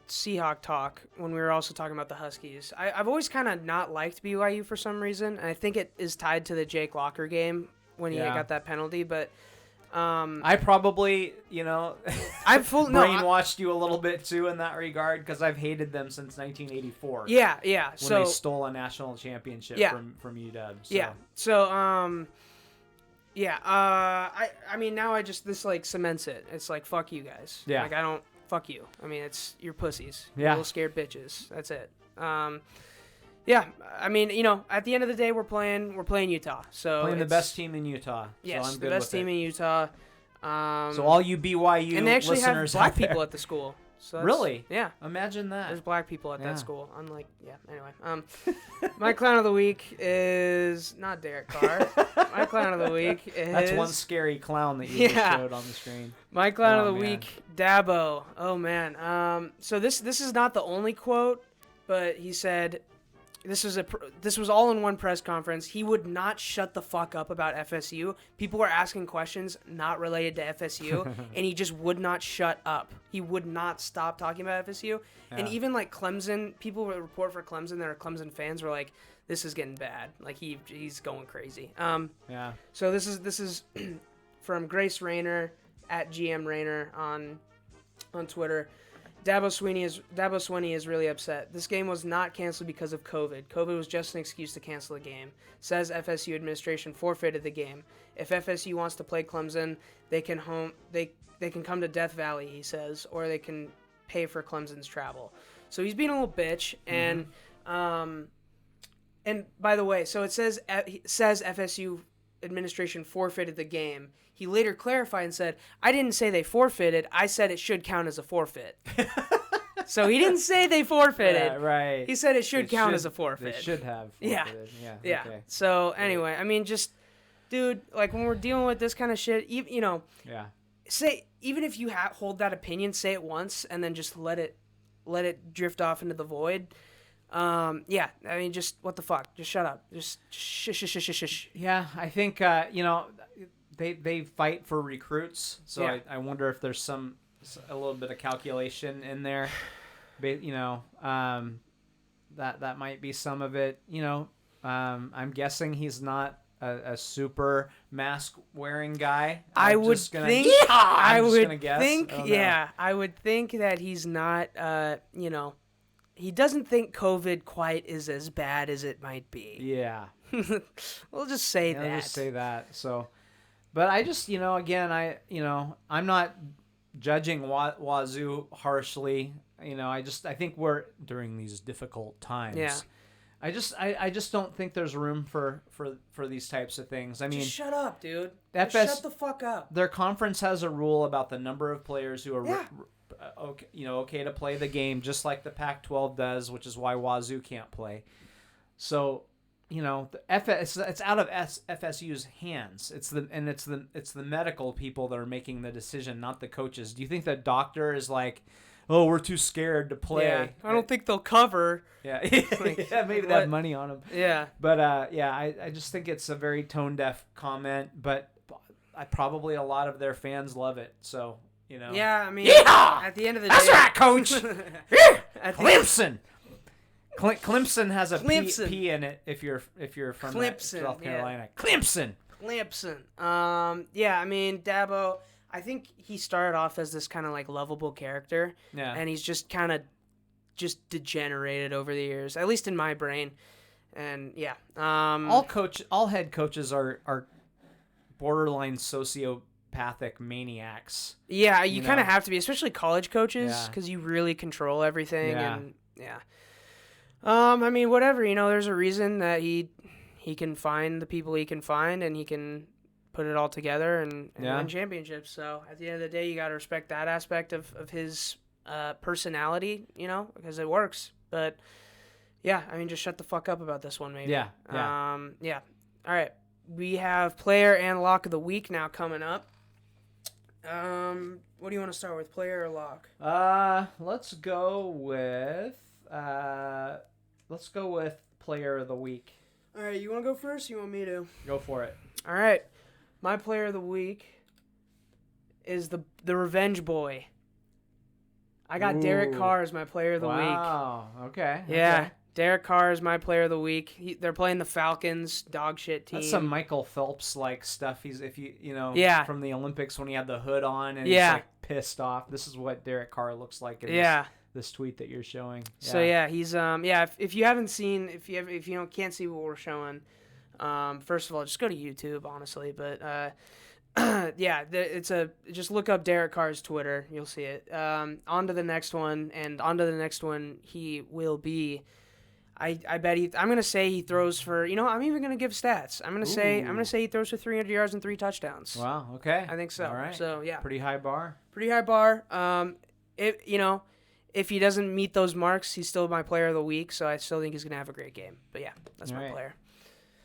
Seahawk Talk when we were also talking about the Huskies. I've always kind of not liked BYU for some reason, and I think it is tied to the Jake Locker game when he got that penalty, but. I probably, I've brainwashed you a little bit too in that regard because I've hated them since 1984. Yeah. When they stole a national championship from UW. So. Yeah. So, I mean, now this like cements it. It's like, fuck you guys. Yeah. Like, fuck you. I mean, you're pussies. Yeah. You're little scared bitches. That's it. Yeah, I mean, at the end of the day, we're playing Utah. So playing the best team in Utah. Yes, so I'm the good best team in Utah. So all you BYU and they actually have black people at the school. So really? Yeah. Imagine that. There's black people at that school. Unlike, anyway. My clown of the week is not Derek Carr. My clown of the week is... That's one scary clown that you just showed on the screen. My clown of the week, Dabo. Oh, man. So this is not the only quote, but he said... This was all in one press conference. He would not shut the fuck up about FSU. People were asking questions not related to FSU, and he just would not shut up. He would not stop talking about FSU. Yeah. And even like Clemson, people would report for Clemson that are Clemson fans were like, "This is getting bad. Like he's going crazy." Yeah. So this is from Grace Rayner at GM Rayner on Twitter. Dabo Swinney is really upset. This game was not canceled because of COVID. COVID was just an excuse to cancel the game. Says FSU administration forfeited the game. If FSU wants to play Clemson, they can come to Death Valley, he says, or they can pay for Clemson's travel. So he's being a little bitch, and and by the way, so it says FSU administration forfeited the game. He later clarified and said, I didn't say they forfeited. I said it should count as a forfeit. So he didn't say they forfeited. Yeah, right. He said it should count as a forfeit. They should have forfeited. Yeah. Okay. So anyway, I mean, just, dude, like when we're dealing with this kind of shit, say, even if you hold that opinion, say it once and then just let it drift off into the void. I mean, just what the fuck? Just shut up. Just shush. Yeah, I think they fight for recruits, so I wonder if there's a little bit of calculation in there. But, that might be some of it. I'm guessing he's not a super mask wearing guy. I would think that he's not. he doesn't think COVID quite is as bad as it might be. Yeah. We'll just say I'll that. just say that. So, but I just, again, I'm not judging Wazoo harshly. I think we're during these difficult times. Yeah. I just don't think there's room for these types of things. I mean, just shut up, dude. FS, just shut the fuck up. Their conference has a rule about the number of players who are okay to play the game, just like the Pac-12 does, which is why Wazoo can't play. So, it's out of FSU's hands. It's the medical people that are making the decision, not the coaches. Do you think the doctor is like, oh, we're too scared to play? Yeah, I don't think they'll cover. Yeah, yeah, maybe they have money on them. Yeah, but I just think it's a very tone deaf comment, but probably a lot of their fans love it. So Yeah, I mean, yeehaw! At the end of the That's day, right, Coach. Clemson. Clemson has a P in it. If you're from South Carolina, yeah. Clemson. Yeah, I mean, Dabo. I think he started off as this kind of like lovable character. Yeah. And he's just kind of just degenerated over the years, at least in my brain. And yeah. All head coaches are borderline sociopathic maniacs. Yeah, you kind of have to be, especially college coaches, because you really control everything. Yeah. And yeah. I mean, whatever. There's a reason that he can find the people he can find, and he can put it all together and win championships. So at the end of the day, you got to respect that aspect of his personality, because it works. But yeah, I mean, just shut the fuck up about this one, maybe. Yeah. Yeah. All right. We have player and lock of the week now coming up. What do you want to start with, player or lock? Let's go with player of the week. All right, you want to go first? Or you want me to? Go for it. All right. My player of the week is the Revenge Boy. I got Derek Carr as my player of the week. Wow. Okay. Yeah. Okay. Derek Carr is my player of the week. They're playing the Falcons, dog shit team. That's some Michael Phelps like stuff. He's from the Olympics when he had the hood on and he's like pissed off. This is what Derek Carr looks like in this tweet that you're showing. Yeah. So yeah, he's if you haven't seen, if you can't see what we're showing, first of all, just go to YouTube, honestly. But just look up Derek Carr's Twitter, you'll see it. On to the next one, and onto the next one he will be. I bet I'm gonna say he throws for. I'm even gonna give stats. I'm gonna say he throws for 300 yards and 3 touchdowns. Wow. Okay. I think so. All right. So yeah. Pretty high bar. If he doesn't meet those marks, he's still my player of the week. So I still think he's gonna have a great game. But yeah, that's my player.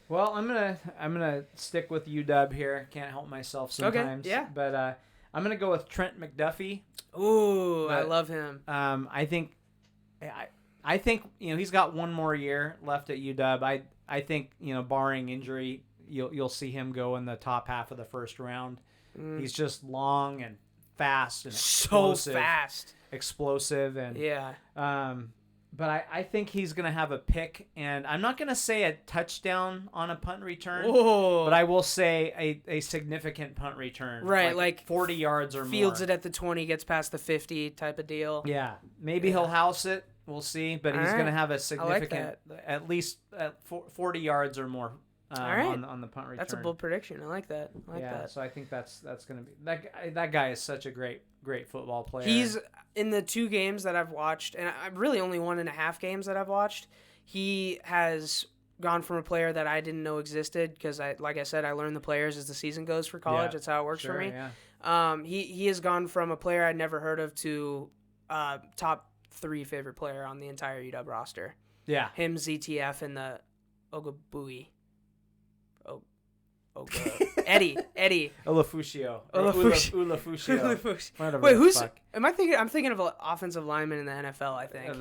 Well, I'm gonna stick with UW here. Can't help myself sometimes. Okay. Yeah. But I'm gonna go with Trent McDuffie. Ooh, I love him. I think he's got one more year left at UW. I think barring injury, you'll see him go in the top half of the first round. He's just long and fast and explosive and yeah. But I think he's going to have a pick, and I'm not going to say a touchdown on a punt return, but I will say a significant punt return. Right, like 40 yards or fields more. Fields it at the 20, gets past the 50 type of deal. Yeah, maybe he'll house it. We'll see, but he's going to have a significant, at least 40 yards or more on the punt return. That's a bold prediction. I like that. So I think that's going to be that guy is such a great football player. He's in the 2 games that I've watched, and I've really only 1.5 games that I've watched. He has gone from a player that I didn't know existed because like I said, I learn the players as the season goes for college. That's how it works for me. Yeah. He has gone from a player I'd never heard of to top 3 favorite player on the entire UW roster. Yeah. Him, ZTF, and the Ogabui. Eddie. Olafushio. Wait, am I thinking? I'm thinking of an offensive lineman in the NFL, I think.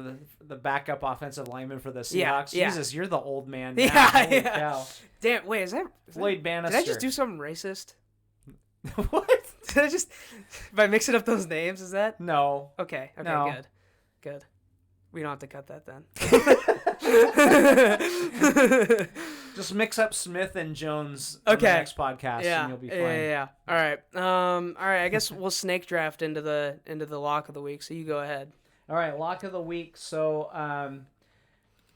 The backup offensive lineman for the Seahawks. Yeah. Jesus, you're the old man now. Yeah. Cow. Damn, wait, is that Floyd Bannister? Did I just do something racist? What? Did I just by mixing up those names? Is that? No. Okay. No. Good. We don't have to cut that then. Just mix up Smith and Jones on the next podcast, and you'll be fine. Yeah. All right. I guess we'll snake draft into the lock of the week. So you go ahead. All right, lock of the week. So,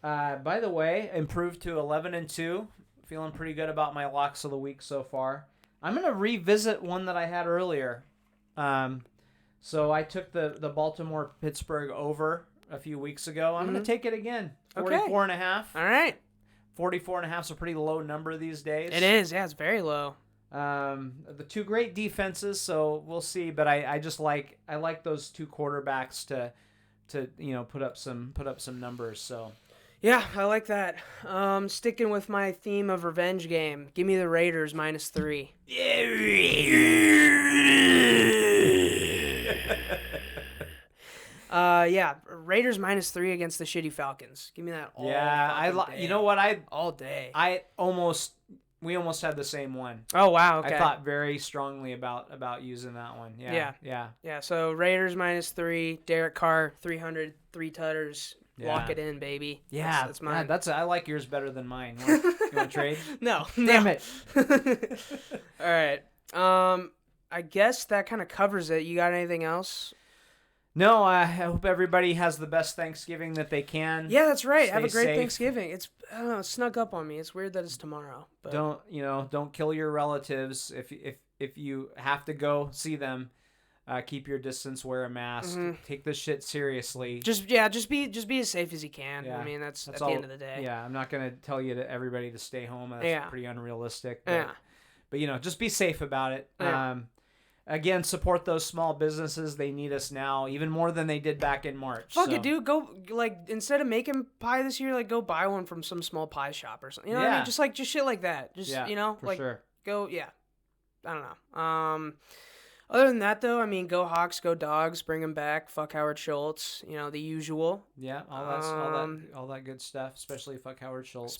by the way, improved to 11-2. Feeling pretty good about my locks of the week so far. I'm gonna revisit one that I had earlier. So I took the Baltimore Pittsburgh over a few weeks ago. I'm gonna take it again. 44.5. All right. 44.5 is a pretty low number these days. It is. Yeah, it's very low. The two great defenses, so we'll see. But I just like those two quarterbacks to put up some numbers. So yeah, I like that. Sticking with my theme of revenge game, give me the Raiders -3. Yeah, Raiders -3 against the shitty Falcons. Give me that all. Yeah, you know what, all day. We almost had the same one. Oh wow, okay. I thought very strongly about using that one. Yeah. So Raiders -3, Derek Carr 300, 3 tutters. Yeah. Lock it in, baby. Yeah, that's mine. I like yours better than mine. You want to trade? No. Damn it. All right. I guess that kind of covers it. You got anything else? No, I hope everybody has the best Thanksgiving that they can. Yeah, that's right. Stay have a great safe. Thanksgiving. It's it snuck up on me. It's weird that it's tomorrow. But Don't kill your relatives if you have to go see them. Keep your distance. Wear a mask. Take this shit seriously. Just be as safe as you can. Yeah. I mean, that's at the end of the day. Yeah, I'm not gonna tell you to everybody to stay home. That's pretty unrealistic. But, yeah. But just be safe about it. Yeah. Again, support those small businesses. They need us now, even more than they did back in March. Fuck it, dude. Go, instead of making pie this year, go buy one from some small pie shop or something. You know what I mean? Just shit like that. Just, for sure. Go, yeah. I don't know. Other than that, though, I mean, go Hawks, go Dogs, bring them back. Fuck Howard Schultz. The usual. Yeah, all that good stuff. Especially fuck Howard Schultz.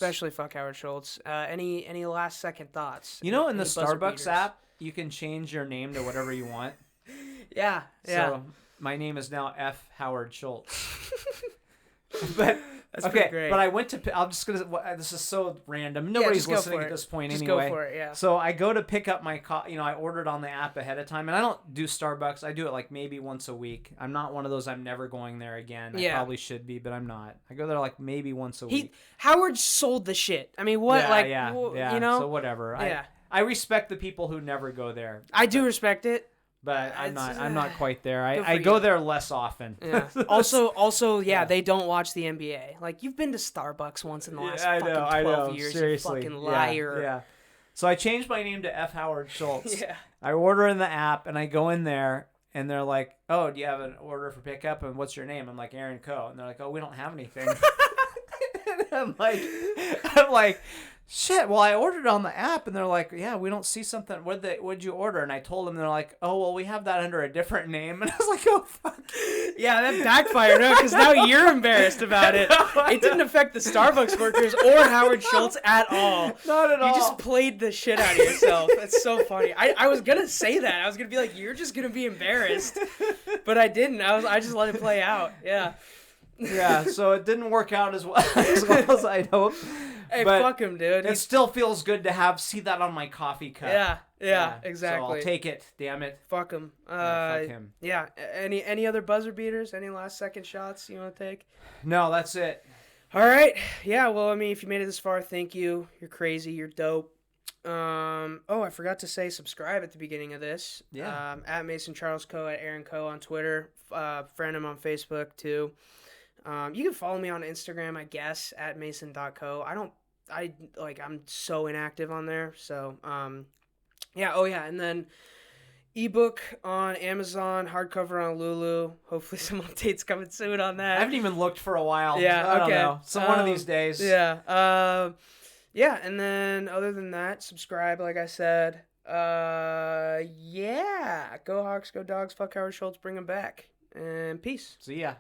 Any last second thoughts? In the Starbucks app, you can change your name to whatever you want. Yeah. So my name is now F. Howard Schultz. But that's great. But I went to. I'm just gonna. This is so random. Nobody's listening at this point anyway. Just go for it. Yeah. So I go to pick up my coffee. I ordered on the app ahead of time, and I don't do Starbucks. I do it maybe once a week. I'm not one of those. I'm never going there again. I probably should be, but I'm not. I go there maybe once a week. Howard sold the shit. I mean, what? Yeah. So whatever. Yeah. I respect the people who never go there. I do respect it. But I'm not quite there. I go there less often. Yeah. Also, they don't watch the NBA. You've been to Starbucks once in the last 12 years. Seriously. You fucking liar. Yeah. So I changed my name to F. Howard Schultz. Yeah. I order in the app, and I go in there, and they're like, "Oh, do you have an order for pickup? And what's your name?" I'm like, "Aaron Coe." And they're like, "Oh, we don't have anything." And I'm like, shit, well, I ordered on the app, and they're like, yeah, we don't see something. What'd you order? And I told them, they're like, oh, well, we have that under a different name. And I was like, oh, fuck. Yeah, that backfired, because now you're embarrassed about it. It didn't affect the Starbucks workers or Howard Schultz at all. Not at all. You just played the shit out of yourself. That's so funny. I was going to say that. I was going to be like, you're just going to be embarrassed. But I didn't. I just let it play out. Yeah. Yeah, so it didn't work out as well as I'd hoped. Hey, fuck him, dude. It still feels good to see that on my coffee cup. Yeah, exactly. So I'll take it, damn it. Fuck him. Fuck him. Yeah, any other buzzer beaters? Any last second shots you want to take? No, that's it. All right. Yeah, well, I mean, if you made it this far, thank you. You're crazy. You're dope. I forgot to say subscribe at the beginning of this. Yeah. At Mason Charles Coe, at Aaron Coe on Twitter. Friend him on Facebook, too. You can follow me on Instagram, I guess, at mason.co. I'm so inactive on there. So, and then ebook on Amazon, hardcover on Lulu. Hopefully some updates coming soon on that. I haven't even looked for a while. Yeah, I don't know. So one of these days. Yeah. And then other than that, subscribe, like I said. Go Hawks, go Dogs, fuck Howard Schultz, bring them back. And peace. See ya.